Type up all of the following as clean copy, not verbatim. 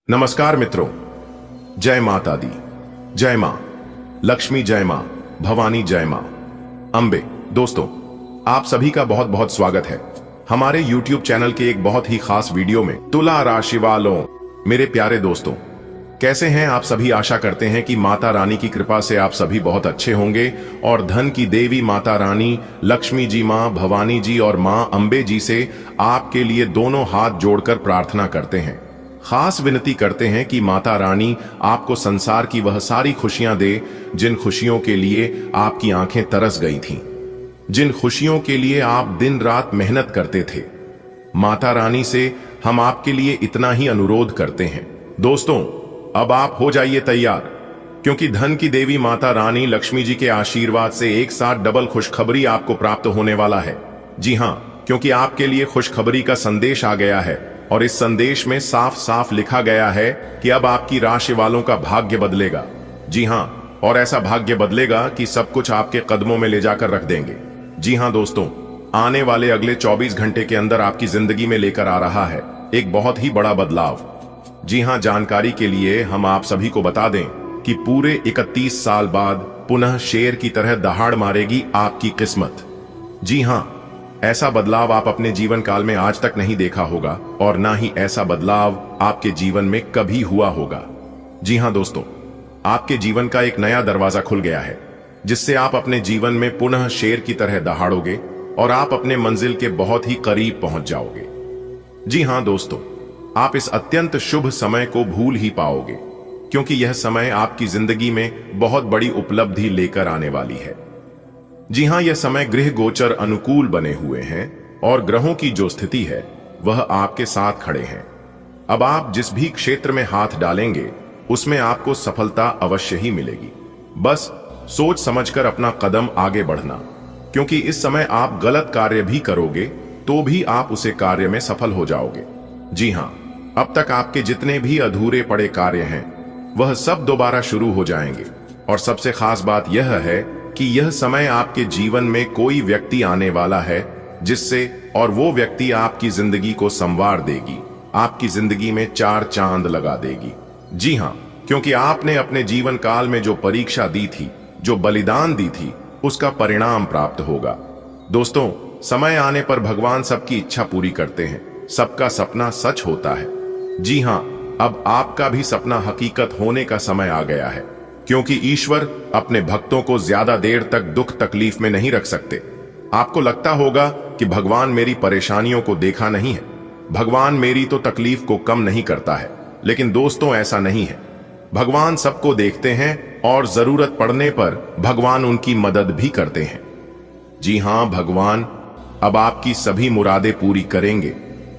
नमस्कार मित्रों, जय माता दी, जय मां लक्ष्मी, जय मां भवानी, जय मां अंबे। दोस्तों, आप सभी का बहुत बहुत स्वागत है हमारे YouTube चैनल के एक बहुत ही खास वीडियो में। तुला राशि वालों, मेरे प्यारे दोस्तों, कैसे हैं आप सभी? आशा करते हैं कि माता रानी की कृपा से आप सभी बहुत अच्छे होंगे और धन की देवी माता रानी लक्ष्मी जी, मां भवानी जी और मां अंबे जी से आपके लिए दोनों हाथ जोड़कर प्रार्थना करते हैं, खास विनती करते हैं कि माता रानी आपको संसार की वह सारी खुशियां दे जिन खुशियों के लिए आपकी आंखें तरस गई थीं, जिन खुशियों के लिए आप दिन रात मेहनत करते थे। माता रानी से हम आपके लिए इतना ही अनुरोध करते हैं। दोस्तों, अब आप हो जाइए तैयार, क्योंकि धन की देवी माता रानी लक्ष्मी जी के आशीर्वाद से एक साथ डबल खुशखबरी आपको प्राप्त होने वाला है। जी हां, क्योंकि आपके लिए खुशखबरी का संदेश आ गया है और इस संदेश में साफ साफ लिखा गया है कि अब आपकी राशि वालों का भाग्य बदलेगा। जी हां, और ऐसा भाग्य बदलेगा कि सब कुछ आपके कदमों में ले जाकर रख देंगे। जी हां दोस्तों, आने वाले अगले 24 घंटे के अंदर आपकी जिंदगी में लेकर आ रहा है एक बहुत ही बड़ा बदलाव। जी हां, जानकारी के लिए हम आप सभी को बता दें कि पूरे 31 साल बाद पुनः शेर की तरह दहाड़ मारेगी आपकी किस्मत। जी हां, ऐसा बदलाव आप अपने जीवन काल में आज तक नहीं देखा होगा और ना ही ऐसा बदलाव आपके जीवन में कभी हुआ होगा। जी हां दोस्तों, आपके जीवन का एक नया दरवाजा खुल गया है जिससे आप अपने जीवन में पुनः शेर की तरह दहाड़ोगे और आप अपने मंजिल के बहुत ही करीब पहुंच जाओगे। जी हां दोस्तों, आप इस अत्यंत शुभ समय को भूल ही पाओगे, क्योंकि यह समय आपकी जिंदगी में बहुत बड़ी उपलब्धि लेकर आने वाली है। जी हां, यह समय गृह गोचर अनुकूल बने हुए हैं और ग्रहों की जो स्थिति है वह आपके साथ खड़े हैं। अब आप जिस भी क्षेत्र में हाथ डालेंगे उसमें आपको सफलता अवश्य ही मिलेगी। बस सोच समझकर अपना कदम आगे बढ़ना, क्योंकि इस समय आप गलत कार्य भी करोगे तो भी आप उसे कार्य में सफल हो जाओगे। जी हां, अब तक आपके जितने भी अधूरे पड़े कार्य हैं वह सब दोबारा शुरू हो जाएंगे। और सबसे खास बात यह है कि यह समय आपके जीवन में कोई व्यक्ति आने वाला है जिससे और वो व्यक्ति आपकी जिंदगी को संवार देगी, आपकी जिंदगी में 4 चांद लगा देगी। जी हां, क्योंकि आपने अपने जीवन काल में जो परीक्षा दी थी, जो बलिदान दी थी, उसका परिणाम प्राप्त होगा। दोस्तों, समय आने पर भगवान सबकी इच्छा पूरी करते हैं, सबका सपना सच होता है। जी हां, अब आपका भी सपना हकीकत होने का समय आ गया है, क्योंकि ईश्वर अपने भक्तों को ज्यादा देर तक दुख तकलीफ में नहीं रख सकते। आपको लगता होगा कि भगवान मेरी परेशानियों को देखा नहीं है, भगवान मेरी तो तकलीफ को कम नहीं करता है, लेकिन दोस्तों ऐसा नहीं है। भगवान सबको देखते हैं और जरूरत पड़ने पर भगवान उनकी मदद भी करते हैं। जी हां, भगवान अब आपकी सभी मुरादें पूरी करेंगे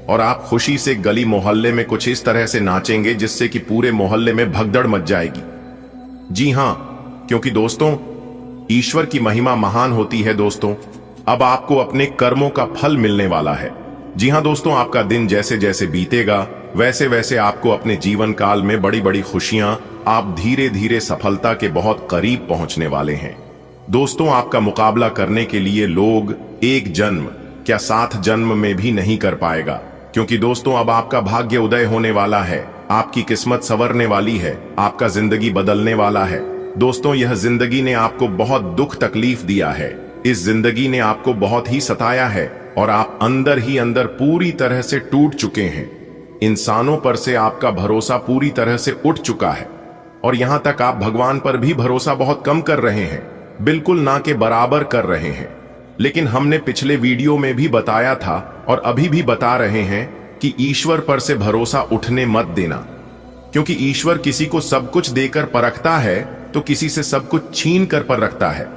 और आप खुशी से गली मोहल्ले में कुछ इस तरह से नाचेंगे जिससे कि पूरे मोहल्ले में भगदड़ मच जाएगी। जी हां, क्योंकि दोस्तों ईश्वर की महिमा महान होती है। दोस्तों, अब आपको अपने कर्मों का फल मिलने वाला है। जी हां दोस्तों, आपका दिन जैसे जैसे बीतेगा वैसे वैसे आपको अपने जीवन काल में बड़ी बड़ी खुशियां, आप धीरे धीरे सफलता के बहुत करीब पहुंचने वाले हैं। दोस्तों, आपका मुकाबला करने के लिए लोग एक जन्म क्या 7 जन्म में भी नहीं कर पाएगा, क्योंकि दोस्तों अब आपका भाग्य उदय होने वाला है, आपकी किस्मत संवरने वाली है, आपका जिंदगी बदलने वाला है। दोस्तों, यह जिंदगी ने आपको बहुत दुख तकलीफ दिया है, इस जिंदगी ने आपको बहुत ही सताया है और आप अंदर ही अंदर पूरी तरह से टूट चुके हैं। इंसानों पर से आपका भरोसा पूरी तरह से उठ चुका है और यहां तक आप भगवान पर भी भरोसा बहुत कम कर रहे हैं, बिल्कुल ना के बराबर कर रहे हैं। लेकिन हमने पिछले वीडियो में भी बताया था और अभी भी बता रहे हैं कि ईश्वर पर से भरोसा उठने मत देना, क्योंकि ईश्वर किसी को सब कुछ देकर परखता है तो किसी से सब कुछ छीन कर पर रखता है।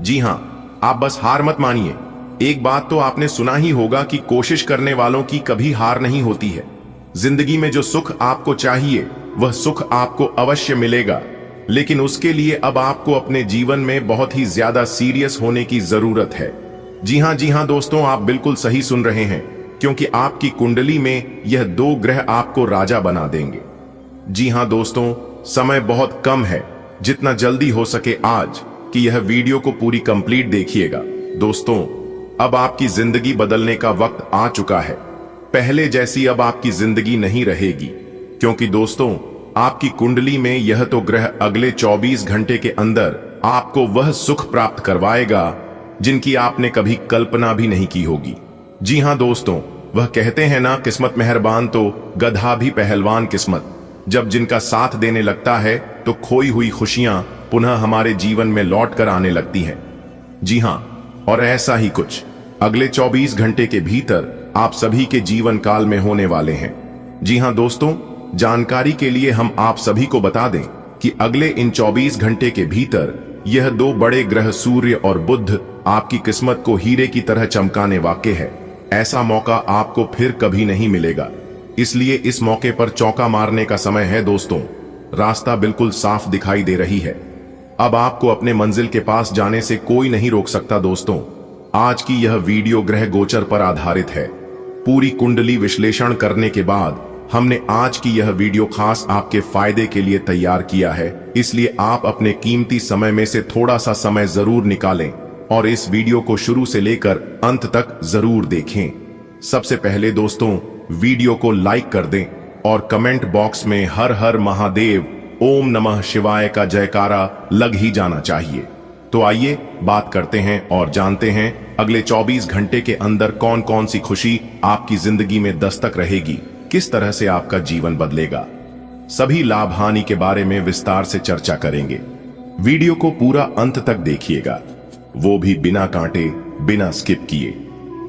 जी हां, आप बस हार मत मानिए। एक बात तो आपने सुना ही होगा कि कोशिश करने वालों की कभी हार नहीं होती है। जिंदगी में जो सुख आपको चाहिए वह सुख आपको अवश्य मिलेगा, लेकिन उसके लिए अब आपको अपने जीवन में बहुत ही ज्यादा सीरियस होने की जरूरत है। जी हां दोस्तों, आप बिल्कुल सही सुन रहे हैं, क्योंकि आपकी कुंडली में यह 2 ग्रह आपको राजा बना देंगे। जी हां दोस्तों, समय बहुत कम है, जितना जल्दी हो सके आज कि यह वीडियो को पूरी कंप्लीट देखिएगा। दोस्तों, अब आपकी जिंदगी बदलने का वक्त आ चुका है। पहले जैसी अब आपकी जिंदगी नहीं रहेगी, क्योंकि दोस्तों, आपकी कुंडली में यह तो ग्रह अगले 24 घंटे के अंदर आपको वह सुख प्राप्त करवाएगा जिनकी आपने कभी कल्पना भी नहीं की होगी। जी हां दोस्तों, वह कहते हैं ना, किस्मत मेहरबान तो गधा भी पहलवान किस्मत। जब जिनका साथ देने लगता है तो खोई हुई खुशियां पुनः हमारे जीवन में लौट कर आने लगती हैं। जी हां, और ऐसा ही कुछ अगले 24 घंटे के भीतर आप सभी के जीवन काल में होने वाले हैं। जी हां दोस्तों, जानकारी के लिए हम आप सभी को बता दें कि अगले इन 24 घंटे के भीतर यह दो बड़े ग्रह सूर्य और बुध आपकी किस्मत को हीरे की तरह चमकाने वाक़े है। ऐसा मौका आपको फिर कभी नहीं मिलेगा, इसलिए इस मौके पर चौका मारने का समय है दोस्तों। रास्ता बिल्कुल साफ दिखाई दे रही है। अब आपको अपने मंजिल के पास जाने से कोई नहीं रोक सकता दोस्तों। आज की यह वीडियो ग्रह गोचर पर आधारित है। पूरी कुंडली विश्लेषण करने के बाद हमने आज की यह वीडियो खास आपके फायदे के लिए तैयार किया है, इसलिए आप अपने कीमती समय में से थोड़ा सा समय जरूर निकालें और इस वीडियो को शुरू से लेकर अंत तक जरूर देखें। सबसे पहले दोस्तों, वीडियो को लाइक कर दें और कमेंट बॉक्स में हर हर महादेव, ओम नमः शिवाय का जयकारा लग ही जाना चाहिए। तो आइए बात करते हैं और जानते हैं अगले 24 घंटे के अंदर कौन कौन सी खुशी आपकी जिंदगी में दस्तक रहेगी, किस तरह से आपका जीवन बदलेगा। सभी लाभ हानि के बारे में विस्तार से चर्चा करेंगे। वीडियो को पूरा अंत तक देखिएगा, वो भी बिना कांटे, बिना स्किप किए,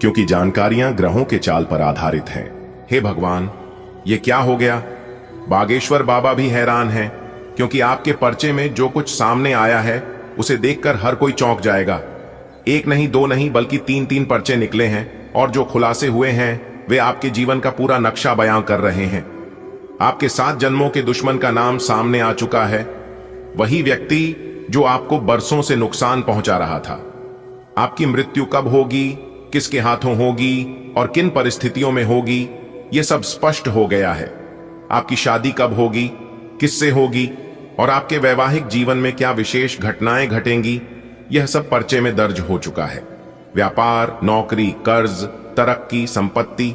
क्योंकि जानकारियां ग्रहों के चाल पर आधारित हैं। हे भगवान, ये क्या हो गया? बागेश्वर बाबा भी हैरान हैं, क्योंकि आपके पर्चे में जो कुछ सामने आया है उसे देखकर हर कोई चौंक जाएगा। एक नहीं, दो नहीं, बल्कि 3-3 पर्चे निकले हैं और जो खुलासे हुए हैं वे आपके जीवन का पूरा नक्शा बयां कर रहे हैं। आपके 7 जन्मों के दुश्मन का नाम सामने आ चुका है। वही व्यक्ति जो आपको बरसों से नुकसान पहुंचा रहा था। आपकी मृत्यु कब होगी, किसके हाथों होगी और किन परिस्थितियों में होगी, यह सब स्पष्ट हो गया है। आपकी शादी कब होगी, किससे होगी और आपके वैवाहिक जीवन में क्या विशेष घटनाएं घटेंगी, यह सब पर्चे में दर्ज हो चुका है। व्यापार, नौकरी, कर्ज, तरक्की, संपत्ति,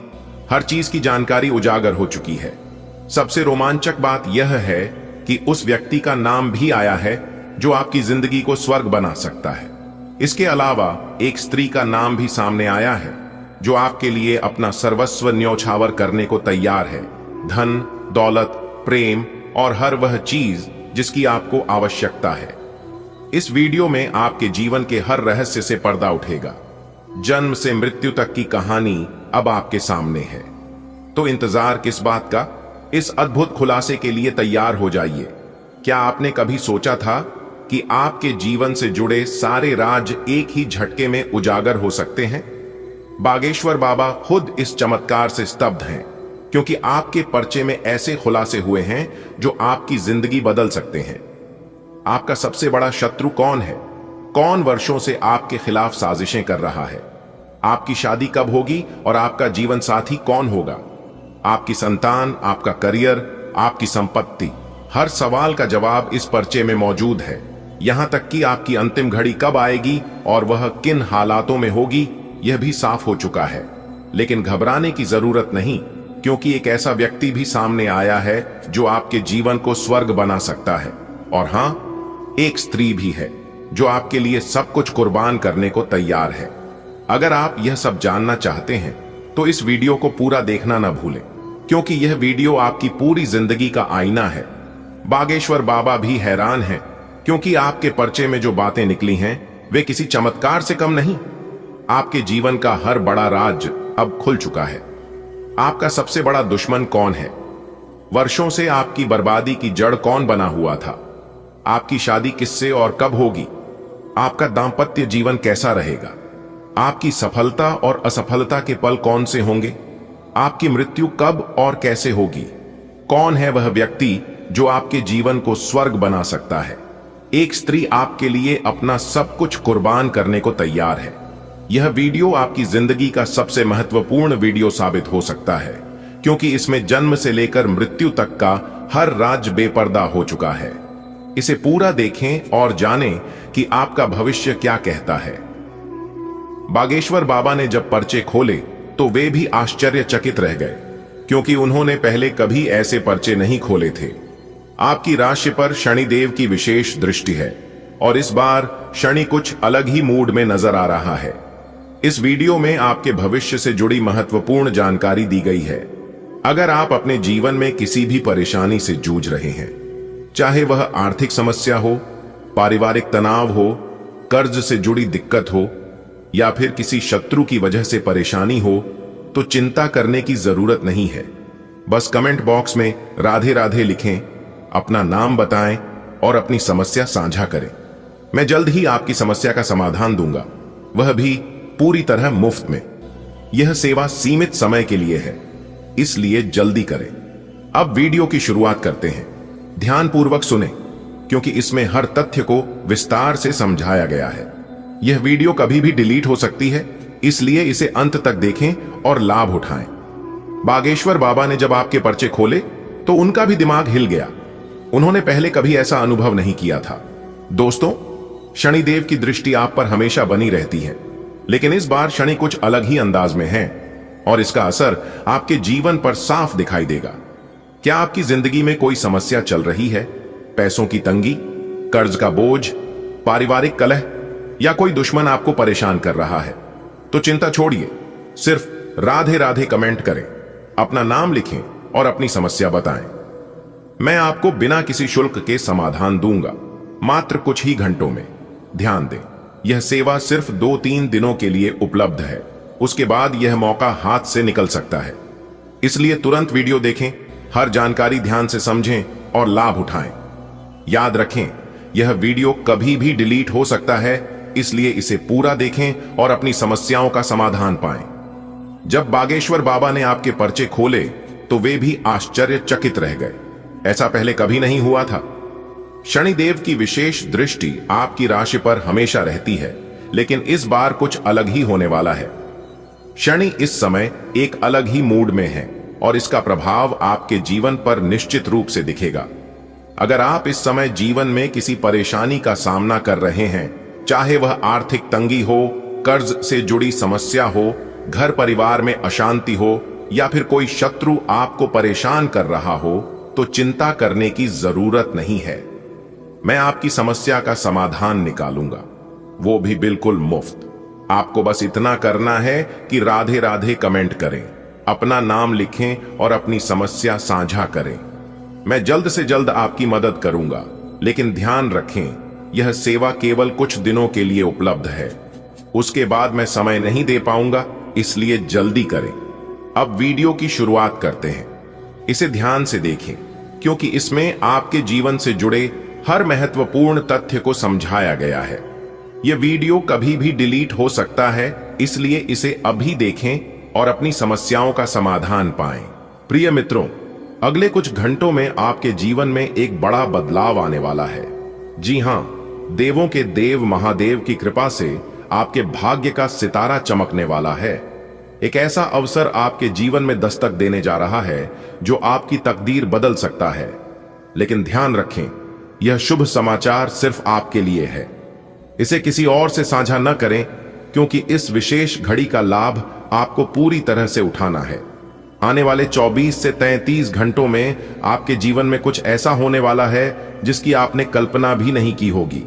हर चीज की जानकारी उजागर हो चुकी है। सबसे रोमांचक बात यह है कि उस व्यक्ति का नाम भी आया है जो आपकी जिंदगी को स्वर्ग बना सकता है। इसके अलावा एक स्त्री का नाम भी सामने आया है जो आपके लिए अपना सर्वस्व न्यौछावर करने को तैयार है। धन, दौलत, प्रेम और हर वह चीज जिसकी आपको आवश्यकता है। इस वीडियो में आपके जीवन के हर रहस्य से पर्दा उठेगा। जन्म से मृत्यु तक की कहानी अब आपके सामने है। तो इंतजार किस बात का? इस अद्भुत खुलासे के लिए तैयार हो जाइए। क्या आपने कभी सोचा था कि आपके जीवन से जुड़े सारे राज एक ही झटके में उजागर हो सकते हैं? बागेश्वर बाबा खुद इस चमत्कार से स्तब्ध हैं, क्योंकि आपके पर्चे में ऐसे खुलासे हुए हैं जो आपकी जिंदगी बदल सकते हैं। आपका सबसे बड़ा शत्रु कौन है? कौन वर्षों से आपके खिलाफ साजिशें कर रहा है? आपकी शादी कब होगी और आपका जीवन साथी कौन होगा? आपकी संतान, आपका करियर, आपकी संपत्ति, हर सवाल का जवाब इस पर्चे में मौजूद है। यहां तक कि आपकी अंतिम घड़ी कब आएगी और वह किन हालातों में होगी, यह भी साफ हो चुका है। लेकिन घबराने की जरूरत नहीं, क्योंकि एक ऐसा व्यक्ति भी सामने आया है जो आपके जीवन को स्वर्ग बना सकता है। और हां, एक स्त्री भी है जो आपके लिए सब कुछ कुर्बान करने को तैयार है। अगर आप यह सब जानना चाहते हैं तो इस वीडियो को पूरा देखना ना भूलें, क्योंकि यह वीडियो आपकी पूरी जिंदगी का आईना है। बागेश्वर बाबा भी हैरान हैं, क्योंकि आपके पर्चे में जो बातें निकली हैं वे किसी चमत्कार से कम नहीं। आपके जीवन का हर बड़ा राज अब खुल चुका है। आपका सबसे बड़ा दुश्मन कौन है? वर्षों से आपकी बर्बादी की जड़ कौन बना हुआ था? आपकी शादी किससे और कब होगी? आपका दांपत्य जीवन कैसा रहेगा? आपकी सफलता और असफलता के पल कौन से होंगे? आपकी मृत्यु कब और कैसे होगी? कौन है वह व्यक्ति जो आपके जीवन को स्वर्ग बना सकता है? एक स्त्री आपके लिए अपना सब कुछ कुर्बान करने को तैयार है। यह वीडियो आपकी जिंदगी का सबसे महत्वपूर्ण वीडियो साबित हो सकता है, क्योंकि इसमें जन्म से लेकर मृत्यु तक का हर राज बेपर्दा हो चुका है। इसे पूरा देखें और जानें कि आपका भविष्य क्या कहता है। बागेश्वर बाबा ने जब पर्चे खोले तो वे भी आश्चर्यचकित रह गए, क्योंकि उन्होंने पहले कभी ऐसे पर्चे नहीं खोले थे। आपकी राशि पर शनिदेव की विशेष दृष्टि है और इस बार शनि कुछ अलग ही मूड में नजर आ रहा है। इस वीडियो में आपके भविष्य से जुड़ी महत्वपूर्ण जानकारी दी गई है। अगर आप अपने जीवन में किसी भी परेशानी से जूझ रहे हैं, चाहे वह आर्थिक समस्या हो, पारिवारिक तनाव हो, कर्ज से जुड़ी दिक्कत हो या फिर किसी शत्रु की वजह से परेशानी हो, तो चिंता करने की जरूरत नहीं है। बस कमेंट बॉक्स में राधे राधे लिखें, अपना नाम बताएं और अपनी समस्या साझा करें। मैं जल्द ही आपकी समस्या का समाधान दूंगा, वह भी पूरी तरह मुफ्त में। यह सेवा सीमित समय के लिए है, इसलिए जल्दी करें। अब वीडियो की शुरुआत करते हैं। ध्यानपूर्वक सुनें, क्योंकि इसमें हर तथ्य को विस्तार से समझाया गया है। यह वीडियो कभी भी डिलीट हो सकती है, इसलिए इसे अंत तक देखें और लाभ उठाएं। बागेश्वर बाबा ने जब आपके पर्चे खोले तो उनका भी दिमाग हिल गया। उन्होंने पहले कभी ऐसा अनुभव नहीं किया था। दोस्तों, शनिदेव की दृष्टि आप पर हमेशा बनी रहती है, लेकिन इस बार शनि कुछ अलग ही अंदाज में है और इसका असर आपके जीवन पर साफ दिखाई देगा। क्या आपकी जिंदगी में कोई समस्या चल रही है? पैसों की तंगी, कर्ज का बोझ, पारिवारिक कलह या कोई दुश्मन आपको परेशान कर रहा है? तो चिंता छोड़िए, सिर्फ राधे राधे कमेंट करें, अपना नाम लिखें और अपनी समस्या बताएं। मैं आपको बिना किसी शुल्क के समाधान दूंगा, मात्र कुछ ही घंटों में। ध्यान दें, यह सेवा सिर्फ 2-3 दिनों के लिए उपलब्ध है, उसके बाद यह मौका हाथ से निकल सकता है। इसलिए तुरंत वीडियो देखें, हर जानकारी ध्यान से समझें और लाभ उठाएं। याद रखें, यह वीडियो कभी भी डिलीट हो सकता है, इसलिए इसे पूरा देखें और अपनी समस्याओं का समाधान पाएं। जब बागेश्वर बाबा ने आपके पर्चे खोले तो वे भी आश्चर्यचकित रह गए। ऐसा पहले कभी नहीं हुआ था। शनिदेव की विशेष दृष्टि आपकी राशि पर हमेशा रहती है, लेकिन इस बार कुछ अलग ही होने वाला है। शनि इस समय एक अलग ही मूड में है और इसका प्रभाव आपके जीवन पर निश्चित रूप से दिखेगा। अगर आप इस समय जीवन में किसी परेशानी का सामना कर रहे हैं, चाहे वह आर्थिक तंगी हो, कर्ज से जुड़ी समस्या हो, घर परिवार में अशांति हो या फिर कोई शत्रु आपको परेशान कर रहा हो, तो चिंता करने की जरूरत नहीं है। मैं आपकी समस्या का समाधान निकालूंगा, वो भी बिल्कुल मुफ्त। आपको बस इतना करना है कि राधे राधे कमेंट करें, अपना नाम लिखें और अपनी समस्या साझा करें। मैं जल्द से जल्द आपकी मदद करूंगा, लेकिन ध्यान रखें, यह सेवा केवल कुछ दिनों के लिए उपलब्ध है। उसके बाद मैं समय नहीं दे पाऊंगा, इसलिए जल्दी करें। अब वीडियो की शुरुआत करते हैं। इसे ध्यान से देखें, क्योंकि इसमें आपके जीवन से जुड़े हर महत्वपूर्ण तथ्य को समझाया गया है। यह वीडियो कभी भी डिलीट हो सकता है, इसलिए इसे अभी देखें और अपनी समस्याओं का समाधान पाएं। प्रिय मित्रों, अगले कुछ घंटों में आपके जीवन में एक बड़ा बदलाव आने वाला है। जी हां, देवों के देव महादेव की कृपा से आपके भाग्य का सितारा चमकने वाला है। एक ऐसा अवसर आपके जीवन में दस्तक देने जा रहा है जो आपकी तकदीर बदल सकता है। लेकिन ध्यान रखें, यह शुभ समाचार सिर्फ आपके लिए है। इसे किसी और से साझा न करें, क्योंकि इस विशेष घड़ी का लाभ आपको पूरी तरह से उठाना है। आने वाले 24 से 33 घंटों में आपके जीवन में कुछ ऐसा होने वाला है जिसकी आपने कल्पना भी नहीं की होगी।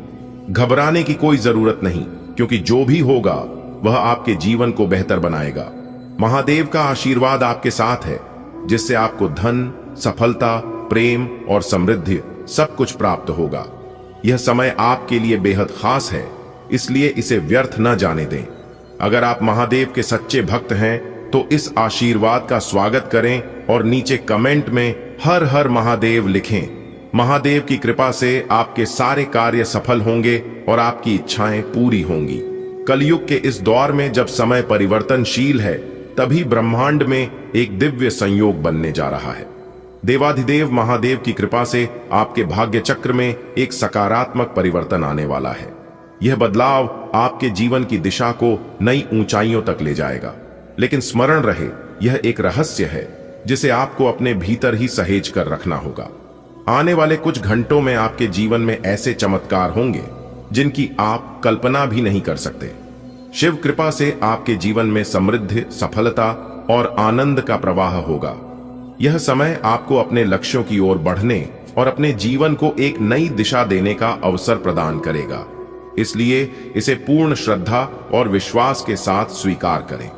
घबराने की कोई जरूरत नहीं, क्योंकि जो भी होगा वह आपके जीवन को बेहतर बनाएगा। महादेव का आशीर्वाद आपके साथ है, जिससे आपको धन, सफलता, प्रेम और समृद्धि सब कुछ प्राप्त होगा। यह समय आपके लिए बेहद खास है, इसलिए इसे व्यर्थ न जाने दें। अगर आप महादेव के सच्चे भक्त हैं तो इस आशीर्वाद का स्वागत करें और नीचे कमेंट में हर हर महादेव लिखें। महादेव की कृपा से आपके सारे कार्य सफल होंगे और आपकी इच्छाएं पूरी होंगी। कलयुग के इस दौर में जब समय परिवर्तनशील है, तभी ब्रह्मांड में एक दिव्य संयोग बनने जा रहा है। देवाधिदेव महादेव की कृपा से आपके भाग्य चक्र में एक सकारात्मक परिवर्तन आने वाला है। यह बदलाव आपके जीवन की दिशा को नई ऊंचाइयों तक ले जाएगा। लेकिन स्मरण रहे, यह एक रहस्य है जिसे आपको अपने भीतर ही सहेज कर रखना होगा। आने वाले कुछ घंटों में आपके जीवन में ऐसे चमत्कार होंगे जिनकी आप कल्पना भी नहीं कर सकते। शिव कृपा से आपके जीवन में समृद्धि, सफलता और आनंद का प्रवाह होगा। यह समय आपको अपने लक्ष्यों की ओर बढ़ने और अपने जीवन को एक नई दिशा देने का अवसर प्रदान करेगा। इसलिए इसे पूर्ण श्रद्धा और विश्वास के साथ स्वीकार करें।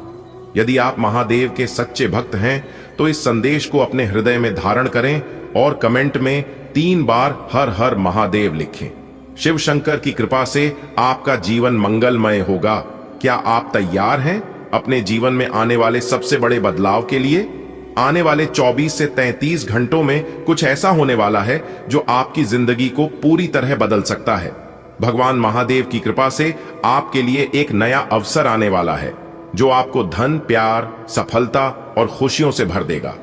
यदि आप महादेव के सच्चे भक्त हैं तो इस संदेश को अपने हृदय में धारण करें और कमेंट में 3 बार हर हर महादेव लिखें। शिव शंकर की कृपा से आपका जीवन मंगलमय होगा। क्या आप तैयार हैं अपने जीवन में आने वाले सबसे बड़े बदलाव के लिए? आने वाले 24 से 33 घंटों में कुछ ऐसा होने वाला है जो आपकी जिंदगी को पूरी तरह बदल सकता है। भगवान महादेव की कृपा से आपके लिए एक नया अवसर आने वाला है जो आपको धन, प्यार, सफलता और खुशियों से भर देगा।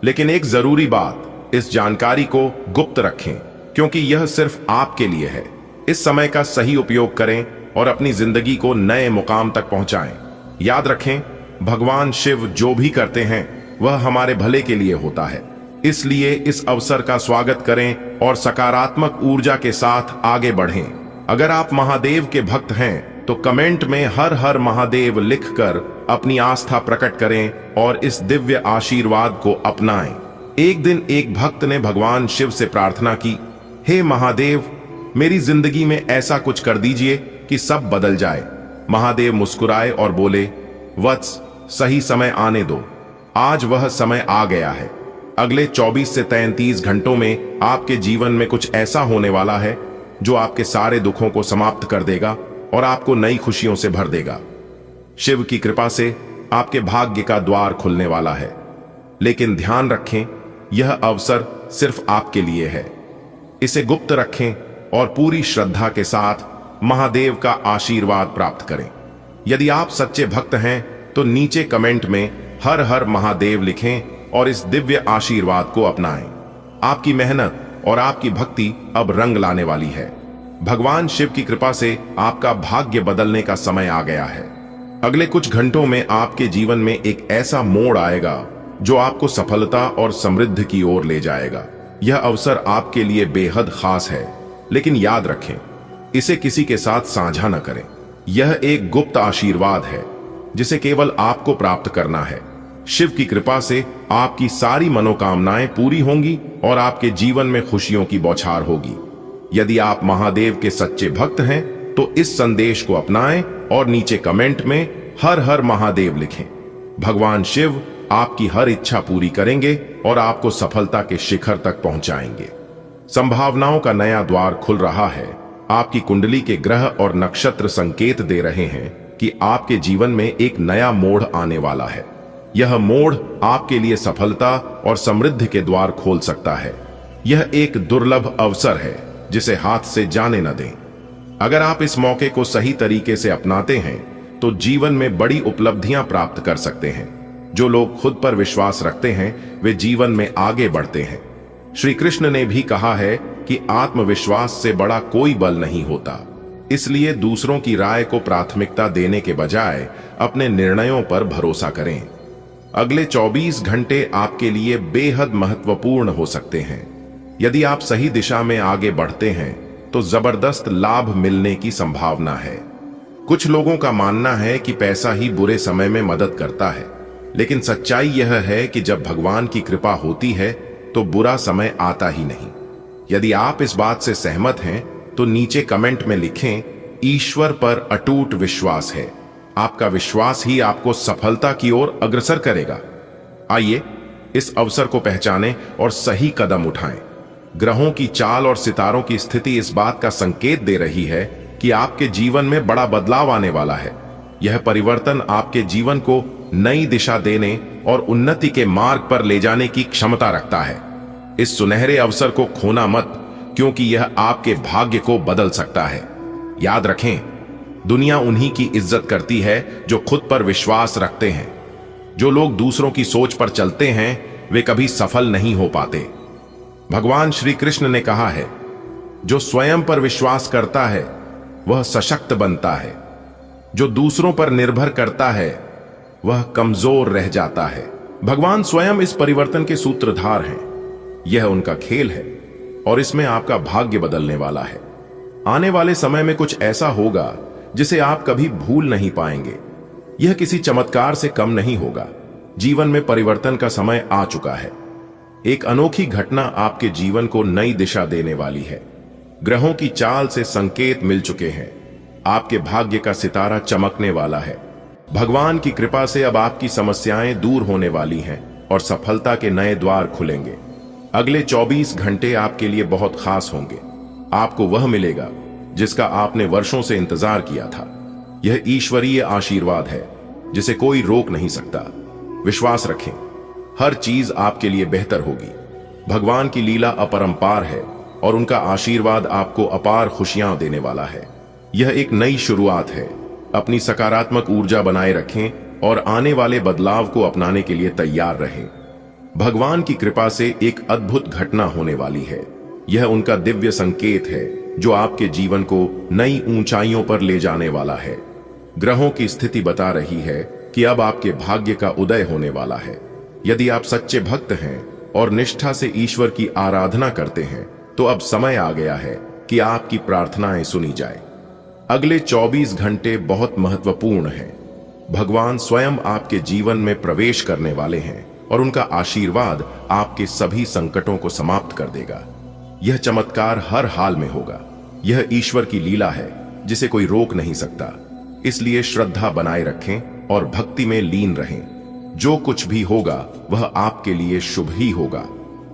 लेकिन एक जरूरी बात, इस जानकारी को गुप्त रखें क्योंकि यह सिर्फ आपके लिए है। इस समय का सही उपयोग करें और अपनी जिंदगी को नए मुकाम तक पहुंचाएं। याद रखें, भगवान शिव जो भी करते हैं वह हमारे भले के लिए होता है। इसलिए इस अवसर का स्वागत करें और सकारात्मक ऊर्जा के साथ आगे बढ़ें। अगर आप महादेव के भक्त हैं तो कमेंट में हर हर महादेव लिखकर अपनी आस्था प्रकट करें और इस दिव्य आशीर्वाद को अपनाएं। एक दिन एक भक्त ने भगवान शिव से प्रार्थना की, हे महादेव, मेरी जिंदगी में ऐसा कुछ कर दीजिए कि सब बदल जाए। महादेव मुस्कुराए और बोले, वत्स, सही समय आने दो, आज वह समय आ गया है। अगले 24 से 33 घंटों में आपके जीवन में कुछ ऐसा होने वाला है जो आपके सारे दुखों को समाप्त कर देगा और आपको नई खुशियों से भर देगा। शिव की कृपा से आपके भाग्य का द्वार खुलने वाला है। लेकिन ध्यान रखें, यह अवसर सिर्फ आपके लिए है। इसे गुप्त रखें और पूरी श्रद्धा के साथ महादेव का आशीर्वाद प्राप्त करें। यदि आप सच्चे भक्त हैं तो नीचे कमेंट में हर हर महादेव लिखें और इस दिव्य आशीर्वाद को अपनाएं। आपकी मेहनत और आपकी भक्ति अब रंग लाने वाली है। भगवान शिव की कृपा से आपका भाग्य बदलने का समय आ गया है। अगले कुछ घंटों में आपके जीवन में एक ऐसा मोड़ आएगा जो आपको सफलता और समृद्धि की ओर ले जाएगा। यह अवसर आपके लिए बेहद खास है, लेकिन याद रखें, इसे किसी के साथ साझा न करें। यह एक गुप्त आशीर्वाद है जिसे केवल आपको प्राप्त करना है। शिव की कृपा से आपकी सारी मनोकामनाएं पूरी होंगी और आपके जीवन में खुशियों की बौछार होगी। यदि आप महादेव के सच्चे भक्त हैं तो इस संदेश को अपनाएं और नीचे कमेंट में हर हर महादेव लिखें। भगवान शिव आपकी हर इच्छा पूरी करेंगे और आपको सफलता के शिखर तक पहुंचाएंगे। संभावनाओं का नया द्वार खुल रहा है। आपकी कुंडली के ग्रह और नक्षत्र संकेत दे रहे हैं कि आपके जीवन में एक नया मोड़ आने वाला है। यह मोड़ आपके लिए सफलता और समृद्धि के द्वार खोल सकता है। यह एक दुर्लभ अवसर है जिसे हाथ से जाने न दें। अगर आप इस मौके को सही तरीके से अपनाते हैं तो जीवन में बड़ी उपलब्धियां प्राप्त कर सकते हैं। जो लोग खुद पर विश्वास रखते हैं वे जीवन में आगे बढ़ते हैं। श्री कृष्ण ने भी कहा है कि आत्मविश्वास से बड़ा कोई बल नहीं होता। इसलिए दूसरों की राय को प्राथमिकता देने के बजाय अपने निर्णयों पर भरोसा करें। अगले 24 घंटे आपके लिए बेहद महत्वपूर्ण हो सकते हैं। यदि आप सही दिशा में आगे बढ़ते हैं तो जबरदस्त लाभ मिलने की संभावना है। कुछ लोगों का मानना है कि पैसा ही बुरे समय में मदद करता है, लेकिन सच्चाई यह है कि जब भगवान की कृपा होती है तो बुरा समय आता ही नहीं। यदि आप इस बात से सहमत हैं तो नीचे कमेंट में लिखें, ईश्वर पर अटूट विश्वास है। आपका विश्वास ही आपको सफलता की ओर अग्रसर करेगा। आइए इस अवसर को पहचानें और सही कदम उठाएं। ग्रहों की चाल और सितारों की स्थिति इस बात का संकेत दे रही है कि आपके जीवन में बड़ा बदलाव आने वाला है। यह परिवर्तन आपके जीवन को नई दिशा देने और उन्नति के मार्ग पर ले जाने की क्षमता रखता है। इस सुनहरे अवसर को खोना मत, क्योंकि यह आपके भाग्य को बदल सकता है। याद रखें, दुनिया उन्हीं की इज्जत करती है जो खुद पर विश्वास रखते हैं। जो लोग दूसरों की सोच पर चलते हैं वे कभी सफल नहीं हो पाते। भगवान श्री कृष्ण ने कहा है, जो स्वयं पर विश्वास करता है वह सशक्त बनता है, जो दूसरों पर निर्भर करता है वह कमजोर रह जाता है। भगवान स्वयं इस परिवर्तन के सूत्रधार हैं। यह उनका खेल है और इसमें आपका भाग्य बदलने वाला है। आने वाले समय में कुछ ऐसा होगा जिसे आप कभी भूल नहीं पाएंगे। यह किसी चमत्कार से कम नहीं होगा। जीवन में परिवर्तन का समय आ चुका है। एक अनोखी घटना आपके जीवन को नई दिशा देने वाली है। ग्रहों की चाल से संकेत मिल चुके हैं। आपके भाग्य का सितारा चमकने वाला है। भगवान की कृपा से अब आपकी समस्याएं दूर होने वाली हैं और सफलता के नए द्वार खुलेंगे। अगले 24 घंटे आपके लिए बहुत खास होंगे। आपको वह मिलेगा जिसका आपने वर्षों से इंतजार किया था। यह ईश्वरीय आशीर्वाद है जिसे कोई रोक नहीं सकता। विश्वास रखें, हर चीज आपके लिए बेहतर होगी। भगवान की लीला अपरंपार है और उनका आशीर्वाद आपको अपार खुशियां देने वाला है। यह एक नई शुरुआत है। अपनी सकारात्मक ऊर्जा बनाए रखें और आने वाले बदलाव को अपनाने के लिए तैयार रहें। भगवान की कृपा से एक अद्भुत घटना होने वाली है। यह उनका दिव्य संकेत है जो आपके जीवन को नई ऊंचाइयों पर ले जाने वाला है। ग्रहों की स्थिति बता रही है कि अब आपके भाग्य का उदय होने वाला है। यदि आप सच्चे भक्त हैं और निष्ठा से ईश्वर की आराधना करते हैं तो अब समय आ गया है कि आपकी प्रार्थनाएं सुनी जाए। अगले 24 घंटे बहुत महत्वपूर्ण हैं। भगवान स्वयं आपके जीवन में प्रवेश करने वाले हैं और उनका आशीर्वाद आपके सभी संकटों को समाप्त कर देगा। यह चमत्कार हर हाल में होगा। यह ईश्वर की लीला है जिसे कोई रोक नहीं सकता। इसलिए श्रद्धा बनाए रखें और भक्ति में लीन रहें। जो कुछ भी होगा वह आपके लिए शुभ ही होगा।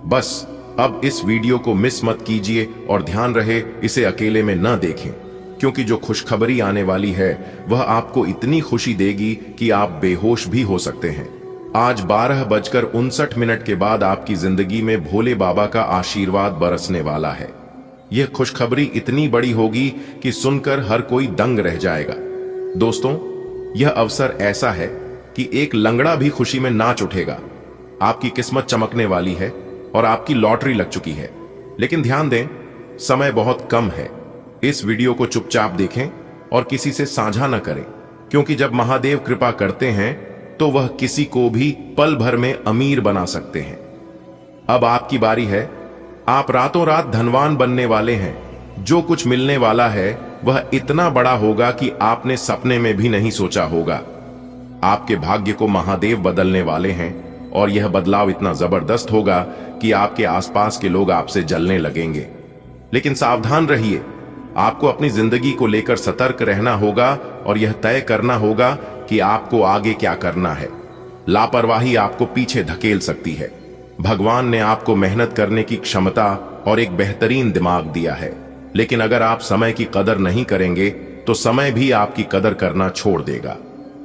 बस अब इस वीडियो को मिस मत कीजिए और ध्यान रहे इसे अकेले में न देखें, क्योंकि जो खुशखबरी आने वाली है वह आपको इतनी खुशी देगी कि आप बेहोश भी हो सकते हैं। आज 12:59 के बाद आपकी जिंदगी में भोले बाबा का आशीर्वाद बरसने वाला है। यह खुशखबरी इतनी बड़ी होगी कि सुनकर हर कोई दंग रह जाएगा। दोस्तों, यह अवसर ऐसा है कि एक लंगड़ा भी खुशी में नाच उठेगा। आपकी किस्मत चमकने वाली है और आपकी लॉटरी लग चुकी है। लेकिन ध्यान दें, समय बहुत कम है। इस वीडियो को चुपचाप देखें और किसी से साझा न करें, क्योंकि जब महादेव कृपा करते हैं तो वह किसी को भी पल भर में अमीर बना सकते हैं। अब आपकी बारी है। आप रातों रात धनवान बनने वाले हैं। जो कुछ मिलने वाला है वह इतना बड़ा होगा कि आपने सपने में भी नहीं सोचा होगा। आपके भाग्य को महादेव बदलने वाले हैं और यह बदलाव इतना जबरदस्त होगा कि आपके आसपास के लोग आपसे जलने लगेंगे। लेकिन सावधान रहिए, आपको अपनी जिंदगी को लेकर सतर्क रहना होगा और यह तय करना होगा कि आपको आगे क्या करना है। लापरवाही आपको पीछे धकेल सकती है। भगवान ने आपको मेहनत करने की क्षमता और एक बेहतरीन दिमाग दिया है, लेकिन अगर आप समय की कदर नहीं करेंगे तो समय भी आपकी कदर करना छोड़ देगा।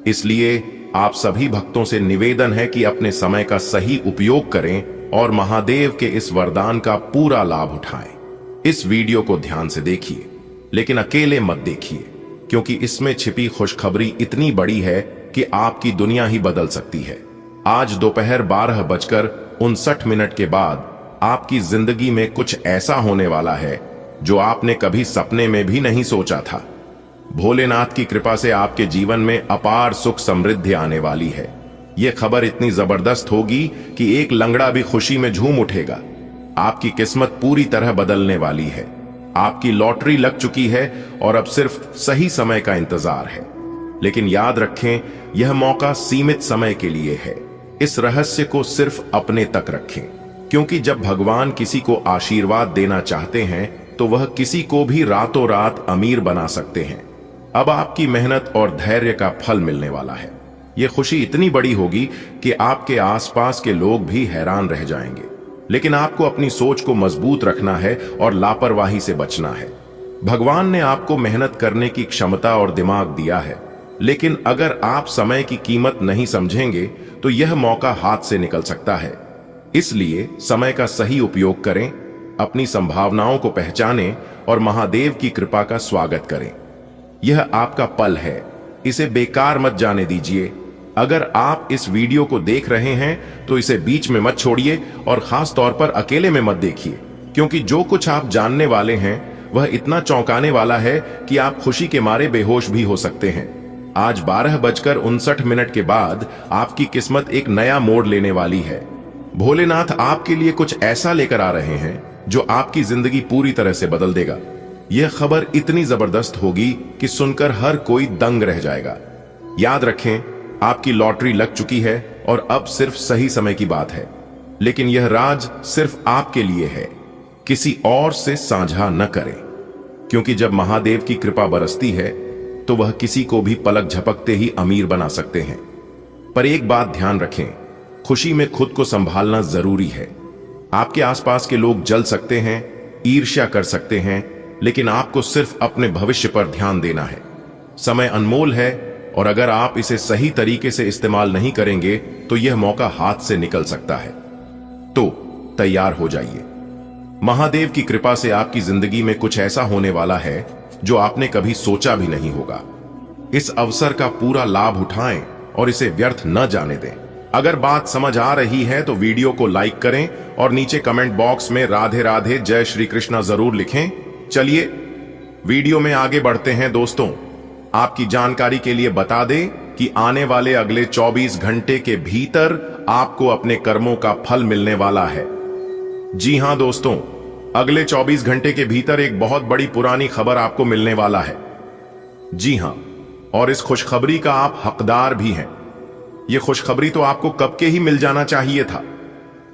इसलिए आप सभी भक्तों से निवेदन है कि अपने समय का सही उपयोग करें और महादेव के इस वरदान का पूरा लाभ उठाएं। इस वीडियो को ध्यान से देखिए, लेकिन अकेले मत देखिए, क्योंकि इसमें छिपी खुशखबरी इतनी बड़ी है कि आपकी दुनिया ही बदल सकती है। आज दोपहर 12:59 के बाद आपकी जिंदगी में कुछ ऐसा होने वाला है जो आपने कभी सपने में भी नहीं सोचा था। भोलेनाथ की कृपा से आपके जीवन में अपार सुख समृद्धि आने वाली है। यह खबर इतनी जबरदस्त होगी कि एक लंगड़ा भी खुशी में झूम उठेगा। आपकी किस्मत पूरी तरह बदलने वाली है। आपकी लॉटरी लग चुकी है और अब सिर्फ सही समय का इंतजार है। लेकिन याद रखें, यह मौका सीमित समय के लिए है। इस रहस्य को सिर्फ अपने तक रखें, क्योंकि जब भगवान किसी को आशीर्वाद देना चाहते हैं तो वह किसी को भी रातों रात अमीर बना सकते हैं। अब आपकी मेहनत और धैर्य का फल मिलने वाला है। यह खुशी इतनी बड़ी होगी कि आपके आसपास के लोग भी हैरान रह जाएंगे। लेकिन आपको अपनी सोच को मजबूत रखना है और लापरवाही से बचना है। भगवान ने आपको मेहनत करने की क्षमता और दिमाग दिया है, लेकिन अगर आप समय की कीमत नहीं समझेंगे तो यह मौका हाथ से निकल सकता है। इसलिए समय का सही उपयोग करें, अपनी संभावनाओं को पहचानें और महादेव की कृपा का स्वागत करें। यह आपका पल है, इसे बेकार मत जाने दीजिए। अगर आप इस वीडियो को देख रहे हैं तो इसे बीच में मत छोड़िए और खास तौर पर अकेले में मत देखिए, क्योंकि जो कुछ आप जानने वाले हैं वह इतना चौंकाने वाला है कि आप खुशी के मारे बेहोश भी हो सकते हैं। आज 12:59 के बाद आपकी किस्मत एक नया मोड़ लेने वाली है। भोलेनाथ आपके लिए कुछ ऐसा लेकर आ रहे हैं जो आपकी जिंदगी पूरी तरह से बदल देगा। यह खबर इतनी जबरदस्त होगी कि सुनकर हर कोई दंग रह जाएगा। याद रखें, आपकी लॉटरी लग चुकी है और अब सिर्फ सही समय की बात है। लेकिन यह राज सिर्फ आपके लिए है, किसी और से साझा न करें, क्योंकि जब महादेव की कृपा बरसती है तो वह किसी को भी पलक झपकते ही अमीर बना सकते हैं। पर एक बात ध्यान रखें, खुशी में खुद को संभालना जरूरी है। आपके आसपास के लोग जल सकते हैं, ईर्ष्या कर सकते हैं, लेकिन आपको सिर्फ अपने भविष्य पर ध्यान देना है। समय अनमोल है और अगर आप इसे सही तरीके से इस्तेमाल नहीं करेंगे तो यह मौका हाथ से निकल सकता है। तो तैयार हो जाइए। महादेव की कृपा से आपकी जिंदगी में कुछ ऐसा होने वाला है जो आपने कभी सोचा भी नहीं होगा। इस अवसर का पूरा लाभ उठाएं और इसे व्यर्थ न जाने दें। अगर बात समझ आ रही है तो वीडियो को लाइक करें और नीचे कमेंट बॉक्स में राधे राधे जय श्री कृष्णा जरूर लिखें। चलिए वीडियो में आगे बढ़ते हैं। दोस्तों, आपकी जानकारी के लिए बता दें कि आने वाले अगले 24 घंटे के भीतर आपको अपने कर्मों का फल मिलने वाला है। जी हां दोस्तों, अगले 24 घंटे के भीतर एक बहुत बड़ी पुरानी खबर आपको मिलने वाला है। जी हां, और इस खुशखबरी का आप हकदार भी हैं। यह खुशखबरी तो आपको कब के ही मिल जाना चाहिए था,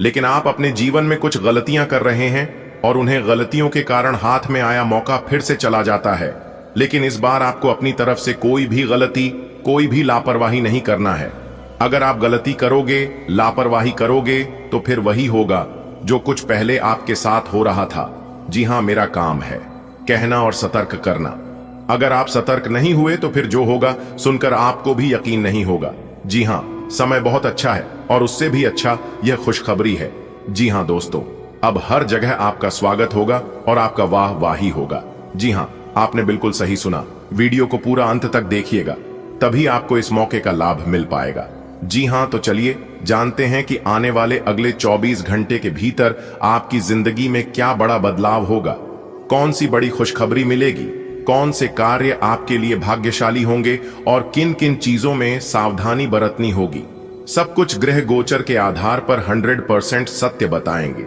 लेकिन आप अपने जीवन में कुछ गलतियां कर रहे हैं और उन्हें गलतियों के कारण हाथ में आया मौका फिर से चला जाता है। लेकिन इस बार आपको अपनी तरफ से कोई भी गलती, कोई भी लापरवाही नहीं करना है। अगर आप गलती करोगे, लापरवाही करोगे तो फिर वही होगा जो कुछ पहले आपके साथ हो रहा था। जी हां, मेरा काम है कहना और सतर्क करना। अगर आप सतर्क नहीं हुए तो फिर जो होगा सुनकर आपको भी यकीन नहीं होगा। जी हां, समय बहुत अच्छा है और उससे भी अच्छा यह खुशखबरी है। जी हां दोस्तों, अब हर जगह आपका स्वागत होगा और आपका वाह वाही होगा। जी हां, आपने बिल्कुल सही सुना। वीडियो को पूरा अंत तक देखिएगा, तभी आपको इस मौके का लाभ मिल पाएगा। जी हां, तो चलिए जानते हैं कि आने वाले अगले 24 घंटे के भीतर आपकी जिंदगी में क्या बड़ा बदलाव होगा, कौन सी बड़ी खुशखबरी मिलेगी, कौन से कार्य आपके लिए भाग्यशाली होंगे और किन किन चीजों में सावधानी बरतनी होगी। सब कुछ ग्रह गोचर के आधार पर 100% सत्य बताएंगे।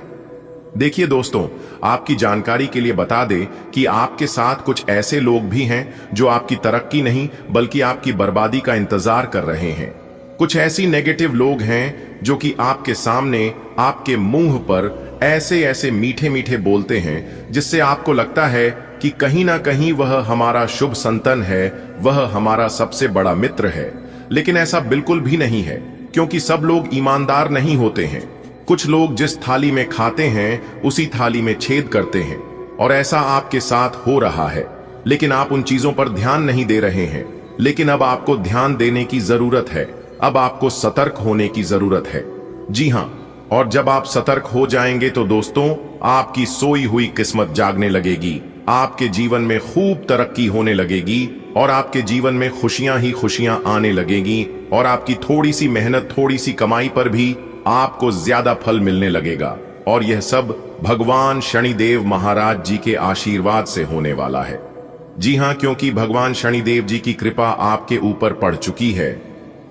देखिए दोस्तों, आपकी जानकारी के लिए बता दें कि आपके साथ कुछ ऐसे लोग भी हैं जो आपकी तरक्की नहीं बल्कि आपकी बर्बादी का इंतजार कर रहे हैं। कुछ ऐसी नेगेटिव लोग हैं जो कि आपके सामने, आपके मुंह पर ऐसे ऐसे मीठे मीठे बोलते हैं जिससे आपको लगता है कि कहीं ना कहीं वह हमारा शुभ संतन है, वह हमारा सबसे बड़ा मित्र है। लेकिन ऐसा बिल्कुल भी नहीं है, क्योंकि सब लोग ईमानदार नहीं होते हैं। कुछ लोग जिस थाली में खाते हैं उसी थाली में छेद करते हैं, और ऐसा आपके साथ हो रहा है। लेकिन आप उन चीजों पर ध्यान नहीं दे रहे हैं। लेकिन अब आपको ध्यान देने की जरूरत है, अब आपको सतर्क होने की जरूरत है। जी हां, और जब आप सतर्क हो जाएंगे तो दोस्तों, आपकी सोई हुई किस्मत जागने लगेगी, आपके जीवन में खूब तरक्की होने लगेगी और आपके जीवन में खुशियां ही खुशियां आने लगेगी और आपकी थोड़ी सी मेहनत, थोड़ी सी कमाई पर भी आपको ज्यादा फल मिलने लगेगा। और यह सब भगवान शनिदेव महाराज जी के आशीर्वाद से होने वाला है। जी हां, क्योंकि भगवान शनिदेव जी की कृपा आपके ऊपर पड़ चुकी है।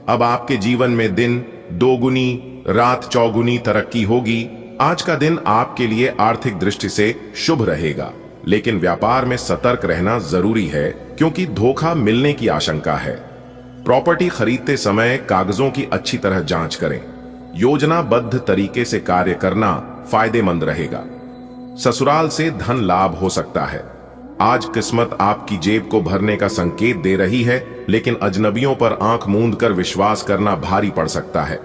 अब आपके जीवन में दिन दोगुनी, रात चौगुनी तरक्की होगी। आज का दिन आपके लिए आर्थिक दृष्टि से शुभ रहेगा, लेकिन व्यापार में सतर्क रहना जरूरी है, क्योंकि धोखा मिलने की आशंका है। प्रॉपर्टी खरीदते समय कागजों की अच्छी तरह जांच करें। योजनाबद्ध तरीके से कार्य करना फायदेमंद रहेगा। ससुराल से धन लाभ हो सकता है। आज किस्मत आपकी जेब को भरने का संकेत दे रही है, लेकिन अजनबियों पर आंख मूंद कर विश्वास करना भारी पड़ सकता है।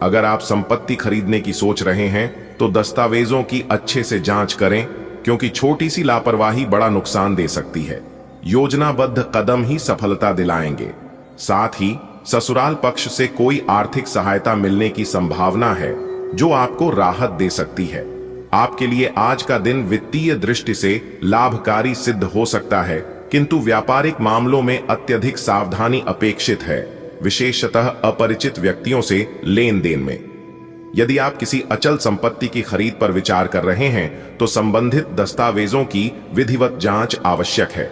अगर आप संपत्ति खरीदने की सोच रहे हैं तो दस्तावेजों की अच्छे से जांच करें, क्योंकि छोटी सी लापरवाही बड़ा नुकसान दे सकती है। योजनाबद्ध कदम ही सफलता दिलाएंगे। साथ ही ससुराल पक्ष से कोई आर्थिक सहायता मिलने की संभावना है जो आपको राहत दे सकती है। आपके लिए आज का दिन वित्तीय दृष्टि से लाभकारी सिद्ध हो सकता है, किंतु व्यापारिक मामलों में अत्यधिक सावधानी अपेक्षित है, विशेषतः अपरिचित व्यक्तियों से लेन देन में। यदि आप किसी अचल संपत्ति की खरीद पर विचार कर रहे हैं तो संबंधित दस्तावेजों की विधिवत जांच आवश्यक है।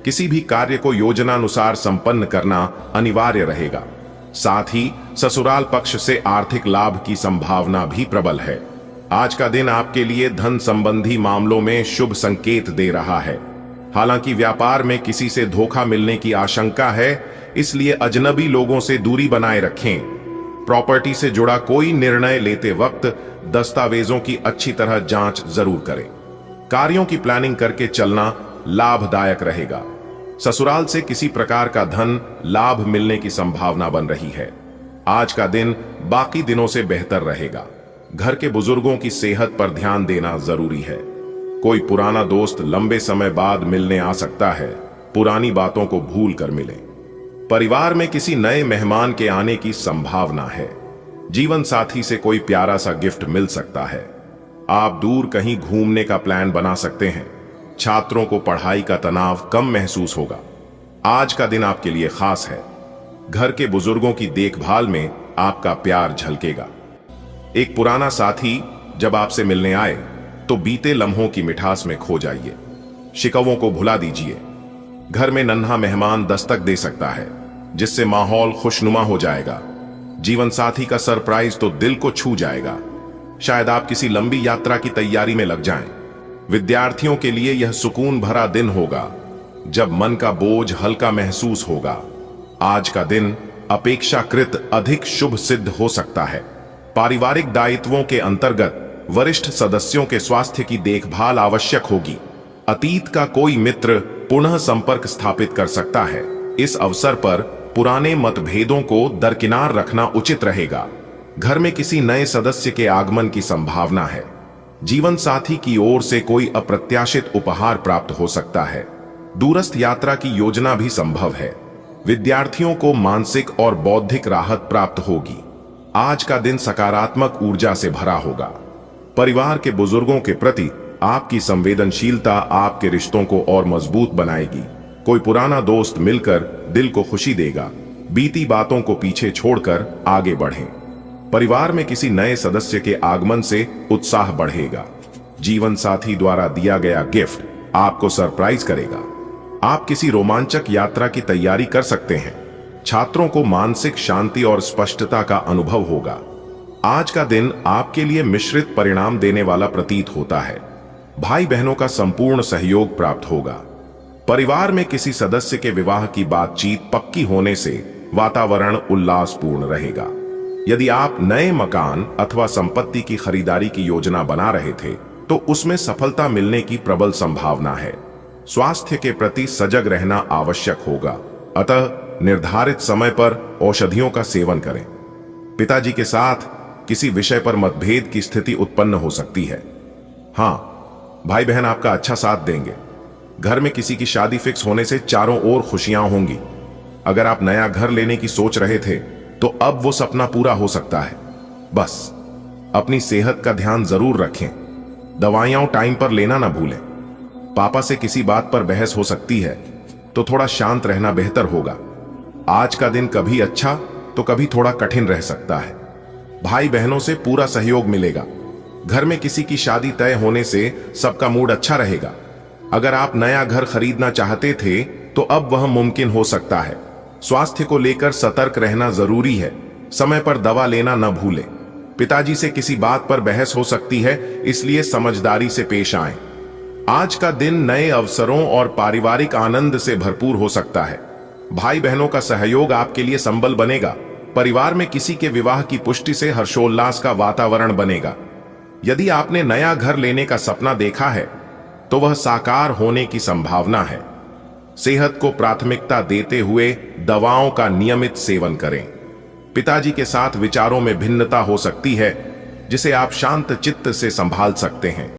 किसी भी कार्य को योजनानुसार संपन्न करना अनिवार्य रहेगा। साथ ही ससुराल पक्ष से आर्थिक लाभ की संभावना भी प्रबल है। आज का दिन आपके लिए धन संबंधी मामलों में शुभ संकेत दे रहा है। हालांकि व्यापार में किसी से धोखा मिलने की आशंका है, इसलिए अजनबी लोगों से दूरी बनाए रखें। प्रॉपर्टी से जुड़ा कोई निर्णय लेते वक्त दस्तावेजों की अच्छी तरह जांच जरूर करें। कार्यों की प्लानिंग करके चलना लाभदायक रहेगा। ससुराल से किसी प्रकार का धन लाभ मिलने की संभावना बन रही है। आज का दिन बाकी दिनों से बेहतर रहेगा। घर के बुजुर्गों की सेहत पर ध्यान देना जरूरी है। कोई पुराना दोस्त लंबे समय बाद मिलने आ सकता है, पुरानी बातों को भूल कर मिलें। परिवार में किसी नए मेहमान के आने की संभावना है। जीवन साथी से कोई प्यारा सा गिफ्ट मिल सकता है। आप दूर कहीं घूमने का प्लान बना सकते हैं। छात्रों को पढ़ाई का तनाव कम महसूस होगा। आज का दिन आपके लिए खास है। घर के बुजुर्गों की देखभाल में आपका प्यार झलकेगा। एक पुराना साथी जब आपसे मिलने आए तो बीते लम्हों की मिठास में खो जाइए। शिकवों को भुला दीजिए। घर में नन्हा मेहमान दस्तक दे सकता है, जिससे माहौल खुशनुमा हो जाएगा। जीवन साथी का सरप्राइज तो दिल को छू जाएगा। शायद आप किसी लंबी यात्रा की तैयारी में लग जाएं। विद्यार्थियों के लिए यह सुकून भरा दिन होगा, जब मन का बोझ हल्का महसूस होगा। आज का दिन अपेक्षाकृत अधिक शुभ सिद्ध हो सकता है। पारिवारिक दायित्वों के अंतर्गत वरिष्ठ सदस्यों के स्वास्थ्य की देखभाल आवश्यक होगी। अतीत का कोई मित्र पुनः संपर्क स्थापित कर सकता है। इस अवसर पर पुराने मतभेदों को दरकिनार रखना उचित रहेगा। घर में किसी नए सदस्य के आगमन की संभावना है। जीवन साथी की ओर से कोई अप्रत्याशित उपहार प्राप्त हो सकता है। दूरस्थ यात्रा की योजना भी संभव है। विद्यार्थियों को मानसिक और बौद्धिक राहत प्राप्त होगी। आज का दिन सकारात्मक ऊर्जा से भरा होगा। परिवार के बुजुर्गों के प्रति आपकी संवेदनशीलता आपके रिश्तों को और मजबूत बनाएगी। कोई पुराना दोस्त मिलकर दिल को खुशी देगा। बीती बातों को पीछे छोड़कर आगे बढ़ें। परिवार में किसी नए सदस्य के आगमन से उत्साह बढ़ेगा। जीवन साथी द्वारा दिया गया गिफ्ट आपको सरप्राइज करेगा। आप किसी रोमांचक यात्रा की तैयारी कर सकते हैं। छात्रों को मानसिक शांति और स्पष्टता का अनुभव होगा। आज का दिन आपके लिए मिश्रित परिणाम देने वाला प्रतीत होता है। भाई बहनों का संपूर्ण सहयोग प्राप्त होगा। परिवार में किसी सदस्य के विवाह की बातचीत पक्की होने से वातावरण उल्लासपूर्ण रहेगा। यदि आप नए मकान अथवा संपत्ति की खरीदारी की योजना बना रहे थे तो उसमें सफलता मिलने की प्रबल संभावना है। स्वास्थ्य के प्रति सजग रहना आवश्यक होगा, अतः निर्धारित समय पर औषधियों का सेवन करें। पिताजी के साथ किसी विषय पर मतभेद की स्थिति उत्पन्न हो सकती है। हाँ, भाई बहन आपका अच्छा साथ देंगे। घर में किसी की शादी फिक्स होने से चारों ओर खुशियां होंगी। अगर आप नया घर लेने की सोच रहे थे तो अब वो सपना पूरा हो सकता है। बस अपनी सेहत का ध्यान जरूर रखें। दवाइयां टाइम पर लेना ना भूलें। पापा से किसी बात पर बहस हो सकती है, तो थोड़ा शांत रहना बेहतर होगा। आज का दिन कभी अच्छा तो कभी थोड़ा कठिन रह सकता है। भाई बहनों से पूरा सहयोग मिलेगा। घर में किसी की शादी तय होने से सबका मूड अच्छा रहेगा। अगर आप नया घर खरीदना चाहते थे तो अब वह मुमकिन हो सकता है। स्वास्थ्य को लेकर सतर्क रहना जरूरी है। समय पर दवा लेना न भूलें। पिताजी से किसी बात पर बहस हो सकती है, इसलिए समझदारी से पेश आएं। आज का दिन नए अवसरों और पारिवारिक आनंद से भरपूर हो सकता है। भाई बहनों का सहयोग आपके लिए संबल बनेगा। परिवार में किसी के विवाह की पुष्टि से हर्षोल्लास का वातावरण बनेगा। यदि आपने नया घर लेने का सपना देखा है तो वह साकार होने की संभावना है। सेहत को प्राथमिकता देते हुए दवाओं का नियमित सेवन करें। पिताजी के साथ विचारों में भिन्नता हो सकती है, जिसे आप शांत चित्त से संभाल सकते हैं।